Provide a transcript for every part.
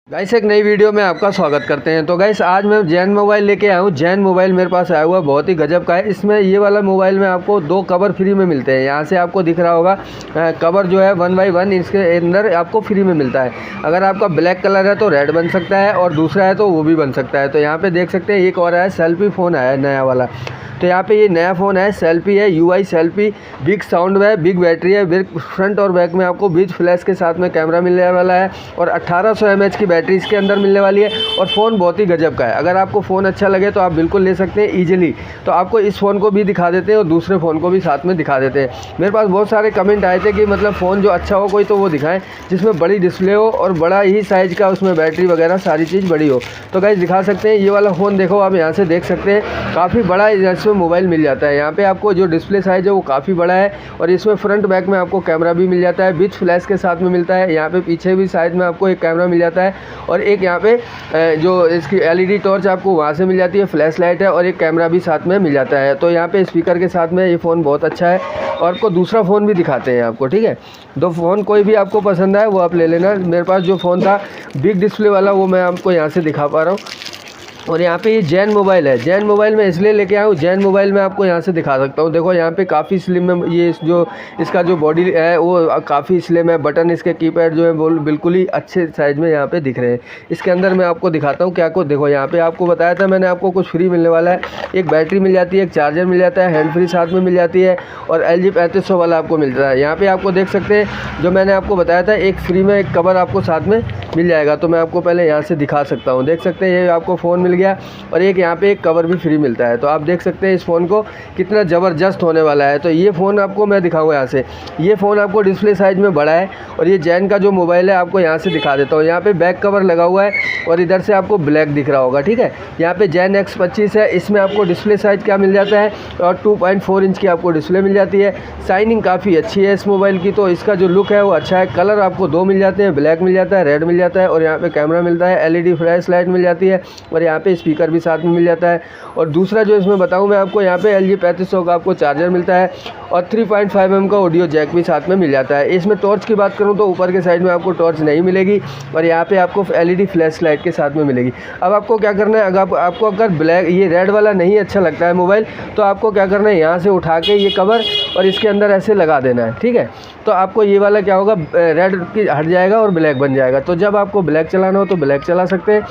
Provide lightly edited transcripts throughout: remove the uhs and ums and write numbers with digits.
Guys एक नई video में आपका स्वागत करते हैं। तो गाइस आज मैं जैन मोबाइल लेके आया हूँ। जैन मोबाइल मेरे पास आया हुआ है, बहुत ही गजब का है। इसमें ये वाला मोबाइल में आपको 2 कवर फ्री में मिलते हैं। यहाँ से आपको दिख रहा होगा कवर जो है 1 बाई 1 इसके अंदर आपको फ्री में मिलता है। अगर आपका ब्लैक कलर है तो रेड बन सकता है और दूसरा है तो वो भी बन सकता है। तो यहाँ पे देख सकते हैं एक और है, सेल्फी फ़ोन आया है नया वाला। तो यहाँ पे ये नया फ़ोन है, सेल्फी है, UI सेल्फी, बिग साउंड है, बिग बैटरी है, बिग फ्रंट और बैक में आपको बिग फ्लैश के साथ में कैमरा मिलने वाला है और 1800 mAh की बैटरी इसके अंदर मिलने वाली है और फ़ोन बहुत ही गजब का है। अगर आपको फ़ोन अच्छा लगे तो आप बिल्कुल ले सकते हैं ईजिली। तो आपको इस फ़ोन को भी दिखा देते हैं और दूसरे फ़ोन को भी साथ में दिखा देते हैं। मेरे पास बहुत सारे कमेंट आए थे कि मतलब फ़ोन जो अच्छा हो कोई तो वो दिखाएं जिसमें बड़ी डिस्प्ले हो और बड़ा ही साइज़ का उसमें बैटरी वगैरह सारी चीज़ बड़ी हो। तो गाइस दिखा सकते हैं ये वाला फ़ोन, देखो आप यहाँ से देख सकते हैं काफ़ी बड़ा इसमें मोबाइल मिल जाता है। यहाँ पे आपको जो डिस्प्ले साइज़ है वो काफ़ी बड़ा है और इसमें फ्रंट बैक में आपको कैमरा भी मिल जाता है, बिग फ्लैश के साथ में मिलता है। यहाँ पे पीछे भी साइड में आपको एक कैमरा मिल जाता है और एक यहाँ पे जो इसकी LED टॉर्च आपको वहाँ से मिल जाती है, फ्लैश लाइट है और एक कैमरा भी साथ में मिल जाता है। तो यहाँ पे स्पीकर के साथ में ये फ़ोन बहुत अच्छा है और आपको दूसरा फ़ोन भी दिखाते हैं आपको, ठीक है। दो फ़ोन कोई भी आपको पसंद आए वो आप ले लेना। मेरे पास जो फ़ोन था बिग डिस्प्ले वाला वो मैं आपको यहाँ से दिखा पा रहा हूँ। और यहाँ पे ये जैन मोबाइल है, जैन मोबाइल में इसलिए लेके आया हूँ, जैन मोबाइल में आपको यहाँ से दिखा सकता हूँ। देखो यहाँ पे काफ़ी स्लिम है, ये जो इसका जो बॉडी है वो काफ़ी स्लिम है। बटन इसके कीपैड जो है वो बिल्कुल ही अच्छे साइज़ में यहाँ पे दिख रहे हैं। इसके अंदर मैं आपको दिखाता हूँ क्या को। देखो यहाँ पे आपको बताया था मैंने आपको कुछ फ्री मिलने वाला है। एक बैटरी मिल जाती है, एक चार्जर मिल जाता है, हैंड फ्री साथ में मिल जाती है और LG 3500 वाला आपको मिलता है। यहाँ पर आपको देख सकते हैं जो मैंने आपको बताया था, एक फ्री में एक कवर आपको साथ में मिल जाएगा। तो मैं आपको पहले यहाँ से दिखा सकता हूँ, देख सकते हैं ये आपको फ़ोन मिल गया और एक यहाँ पे एक कवर भी फ्री मिलता है। तो आप देख सकते हैं इस फ़ोन को कितना ज़बरदस्त होने वाला है। तो ये फ़ोन आपको मैं दिखाऊंगा यहाँ से। ये फ़ोन आपको डिस्प्ले साइज़ में बड़ा है और ये जैन का जो मोबाइल है आपको यहाँ से दिखा देता हूँ। यहाँ पे बैक कवर लगा हुआ है और इधर से आपको ब्लैक दिख रहा होगा, ठीक है। यहाँ पे जैन X25 है, इसमें आपको डिस्प्ले साइज़ क्या मिल जाता है और 2.4 इंच की आपको डिस्प्ले मिल जाती है। शाइनिंग काफ़ी अच्छी है इस मोबाइल की, तो इसका जो लुक है वो अच्छा है। कलर आपको 2 मिल जाते हैं, ब्लैक मिल जाता है, रेड मिल जाता है और यहाँ पे कैमरा मिलता है, LED फ्लैश लाइट मिल जाती है और यहाँ पे स्पीकर भी साथ में मिल जाता है। और दूसरा जो इसमें बताऊँ मैं आपको, यहाँ पे LG 3500 का आपको चार्जर मिलता है और 3.5 mm का ऑडियो जैक भी साथ में मिल जाता है। इसमें टॉर्च की बात करूँ तो ऊपर के साइड में आपको टॉर्च नहीं मिलेगी और यहाँ पे आपको LED फ्लैश लाइट के साथ में मिलेगी। अब आपको क्या करना है, अगर आपको अगर ब्लैक ये रेड वाला नहीं अच्छा लगता है मोबाइल, तो आपको क्या करना है, यहाँ से उठा के ये कवर और इसके अंदर ऐसे लगा देना है, ठीक है। तो आपको ये वाला क्या होगा, रेड की हट जाएगा और ब्लैक बन जाएगा। तो जब आपको ब्लैक चलाना हो तो ब्लैक चला सकते हैं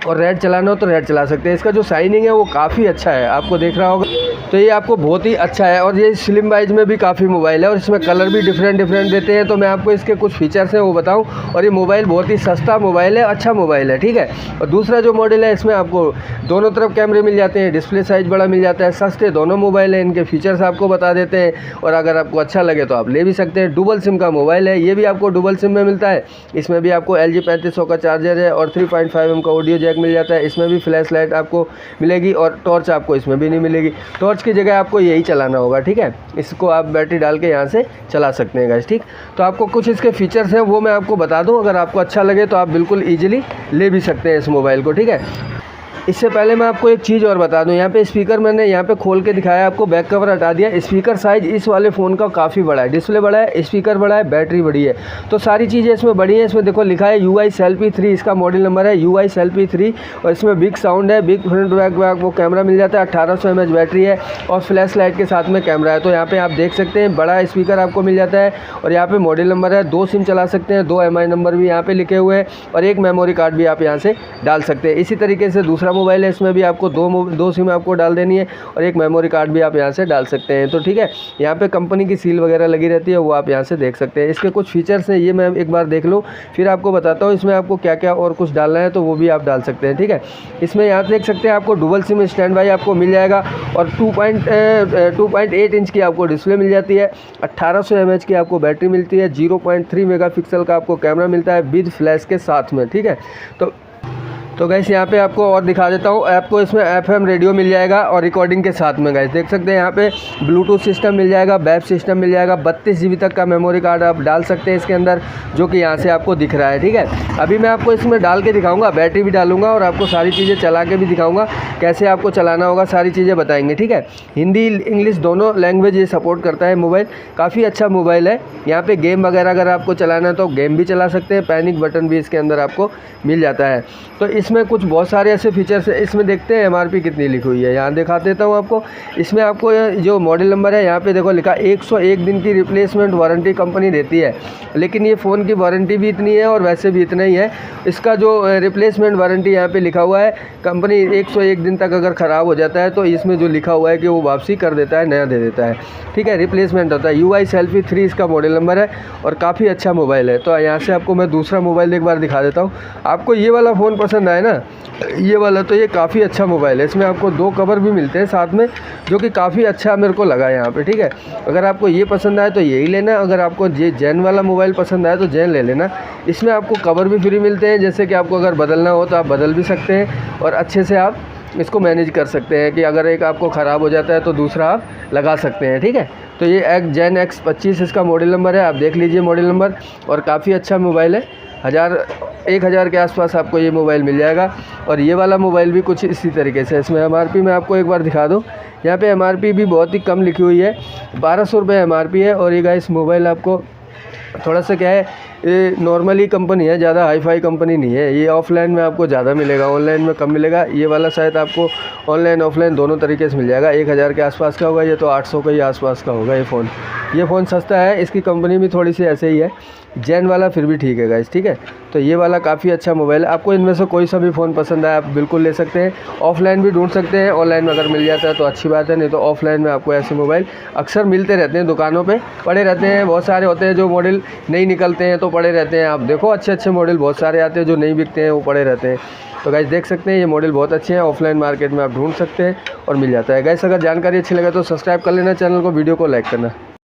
और रेड चलाना हो तो रेड चला सकते हैं। इसका जो शाइनिंग है वो काफ़ी अच्छा है, आपको देख रहा होगा। तो ये आपको बहुत ही अच्छा है और ये स्लिम वाइज में भी काफ़ी मोबाइल है और इसमें कलर भी डिफरेंट देते हैं। तो मैं आपको इसके कुछ फीचर्स हैं वो बताऊं। और ये मोबाइल बहुत ही सस्ता मोबाइल है, अच्छा मोबाइल है, ठीक है। और दूसरा जो मॉडल है इसमें आपको दोनों तरफ कैमरे मिल जाते हैं, डिस्प्ले साइज़ बड़ा मिल जाता है। सस्ते दोनों मोबाइल हैं, इनके फीचर्स आपको बता देते हैं और अगर आपको अच्छा लगे तो आप ले भी सकते हैं। डुबल सिम का मोबाइल है, ये भी आपको डुबल सिम में मिलता है। इसमें भी आपको LG 3500 का चार्जर है और 3.5 mm का ऑडियो जैक मिल जाता है। इसमें भी फ्लैश लाइट आपको मिलेगी और टॉर्च आपको इसमें भी नहीं मिलेगी। टॉर्च की जगह आपको यही चलाना होगा, ठीक है। इसको आप बैटरी डाल के यहाँ से चला सकते हैं गाइस, ठीक। तो आपको कुछ इसके फीचर्स हैं वो मैं आपको बता दूं, अगर आपको अच्छा लगे तो आप बिल्कुल ईजिली ले भी सकते हैं इस मोबाइल को, ठीक है। इससे पहले मैं आपको एक चीज़ और बता दूं, यहाँ पे स्पीकर मैंने यहाँ पे खोल के दिखाया, आपको बैक कवर हटा दिया। स्पीकर साइज़ इस वाले फ़ोन का काफ़ी बड़ा है, डिस्प्ले बड़ा है, स्पीकर बड़ा है, बैटरी बड़ी है, तो सारी चीज़ें इसमें बड़ी है। इसमें देखो लिखा है UI सेल्फी 3, इसका मॉडल नंबर है UI सेल्फी 3 और इसमें बिग साउंड है, बिग फ्रंट बैक वो कैमरा मिल जाता है, 1800 mAh बैटरी है और फ्लैश लाइट के साथ में कैमरा है। तो यहाँ पर आप देख सकते हैं बड़ा स्पीकर आपको मिल जाता है और यहाँ पर मॉडल नंबर है, 2 सिम चला सकते हैं, 2 MI नंबर भी यहाँ पर लिखे हुए हैं और एक मेमोरी कार्ड भी आप यहाँ से डाल सकते हैं। इसी तरीके से दूसरा मोबाइल है, इसमें भी आपको दो सिम आपको डाल देनी है और एक मेमोरी कार्ड भी आप यहाँ से डाल सकते हैं। तो ठीक है, यहाँ पे कंपनी की सील वगैरह लगी रहती है, वो आप यहाँ से देख सकते हैं। इसके कुछ फीचर्स हैं, ये मैं एक बार देख लूँ फिर आपको बताता हूँ इसमें आपको क्या क्या और कुछ डालना है, तो वो भी आप डाल सकते हैं, ठीक है। इसमें यहाँ देख सकते हैं आपको डुबल सिम स्टैंड बाई आपको मिल जाएगा और 2.8 इंच की आपको डिस्प्ले मिल जाती है, 1800 mAh की आपको बैटरी मिलती है, 0.3 मेगापिक्सल का आपको कैमरा मिलता है विद फ्लैश के साथ में, ठीक है। तो तो गैस यहाँ पे आपको और दिखा देता हूँ, आपको इसमें FM रेडियो मिल जाएगा और रिकॉर्डिंग के साथ में गैस देख सकते हैं यहाँ पे ब्लूटूथ सिस्टम मिल जाएगा, वेब सिस्टम मिल जाएगा, 32 GB तक का मेमोरी कार्ड आप डाल सकते हैं इसके अंदर, जो कि यहाँ से आपको दिख रहा है। ठीक है, अभी मैं आपको इसमें डाल के दिखाऊंगा, बैटरी भी डालूंगा और आपको सारी चीज़ें चला के भी दिखाऊंगा, कैसे आपको चलाना होगा सारी चीज़ें बताएंगे। ठीक है, हिंदी इंग्लिश दोनों लैंग्वेज ये सपोर्ट करता है मोबाइल, काफ़ी अच्छा मोबाइल है। यहाँ पे गेम वगैरह अगर आपको चलाना है तो गेम भी चला सकते हैं, पैनिक बटन भी इसके अंदर आपको मिल जाता है। तो इसमें कुछ बहुत सारे ऐसे फीचर्स है। इसमें देखते हैं MRP कितनी लिखी हुई है, यहाँ दिखा देता हूँ आपको। इसमें आपको जो मॉडल नंबर है यहाँ पे देखो लिखा 101 दिन की रिप्लेसमेंट वारंटी कंपनी देती है, लेकिन ये फ़ोन की वारंटी भी इतनी है और वैसे भी इतना ही है। इसका जो रिप्लेसमेंट वारंटी यहाँ पे लिखा हुआ है, कंपनी 101 दिन तक अगर ख़राब हो जाता है तो इसमें जो लिखा हुआ है कि वो वापसी कर देता है, नया दे देता है। ठीक है, रिप्लेसमेंट होता है। UI सेल्फी 3 इसका मॉडल नंबर है और काफ़ी अच्छा मोबाइल है। तो यहाँ से आपको मैं दूसरा मोबाइल एक बार दिखा देता हूँ। आपको ये वाला फ़ोन पसंद आए ना, ये वाला, तो ये काफ़ी अच्छा मोबाइल है। इसमें आपको 2 कवर भी मिलते हैं साथ में, जो कि काफ़ी अच्छा मेरे को लगा यहाँ पे। ठीक है, अगर आपको ये पसंद आए तो यही लेना, अगर आपको ये जैन वाला मोबाइल पसंद आए तो जैन ले लेना। इसमें आपको कवर भी फ्री मिलते हैं, जैसे कि आपको अगर बदलना हो तो आप बदल भी सकते हैं और अच्छे से आप इसको मैनेज कर सकते हैं कि अगर एक आपको ख़राब हो जाता है तो दूसरा आप लगा सकते हैं। ठीक है, तो ये जैन X25 इसका मॉडल नंबर है, आप देख लीजिए मॉडल नंबर, और काफ़ी अच्छा मोबाइल है। 1000 के आसपास आपको ये मोबाइल मिल जाएगा। और ये वाला मोबाइल भी कुछ इसी तरीके से। इसमें MRP मैं आपको एक बार दिखा दूँ, यहाँ पे MRP भी बहुत ही कम लिखी हुई है, 1200 रुपये MRP है। और ये गाइस मोबाइल आपको थोड़ा सा क्या है, ये नॉर्मली कंपनी है, ज़्यादा हाई-फाई कंपनी नहीं है। ये ऑफ़लाइन में आपको ज़्यादा मिलेगा, ऑनलाइन में कम मिलेगा। ये वाला शायद आपको ऑनलाइन ऑफ़लाइन दोनों तरीके से मिल जाएगा। 1000 के आसपास का होगा, ये तो 800 के ही आसपास का होगा ये फ़ोन सस्ता है। इसकी कंपनी भी थोड़ी सी ऐसे ही है। जैन वाला फिर भी ठीक है गाइस। ठीक है, तो ये वाला काफ़ी अच्छा मोबाइल है। आपको इनमें से कोई सा भी फ़ोन पसंद आए आप बिल्कुल ले सकते हैं। ऑफ़लाइन भी ढूंढ सकते हैं, ऑनलाइन में अगर मिल जाता है तो अच्छी बात है, नहीं तो ऑफ़लाइन में आपको ऐसे मोबाइल अक्सर मिलते रहते हैं, दुकानों पे पड़े रहते हैं। बहुत सारे होते हैं जो मॉडल नहीं निकलते हैं तो पड़े रहते हैं। आप देखो अच्छे मॉडल बहुत सारे आते हैं जो नहीं बिकते हैं, वो पड़े रहते हैं। तो गाइस देख सकते हैं ये मॉडल बहुत अच्छे हैं, ऑफ़लाइन मार्केट में आप ढूंढ सकते हैं और मिल जाता है। गाइस अगर जानकारी अच्छी लगे तो सब्सक्राइब कर लेना चैनल को, वीडियो को लाइक करना।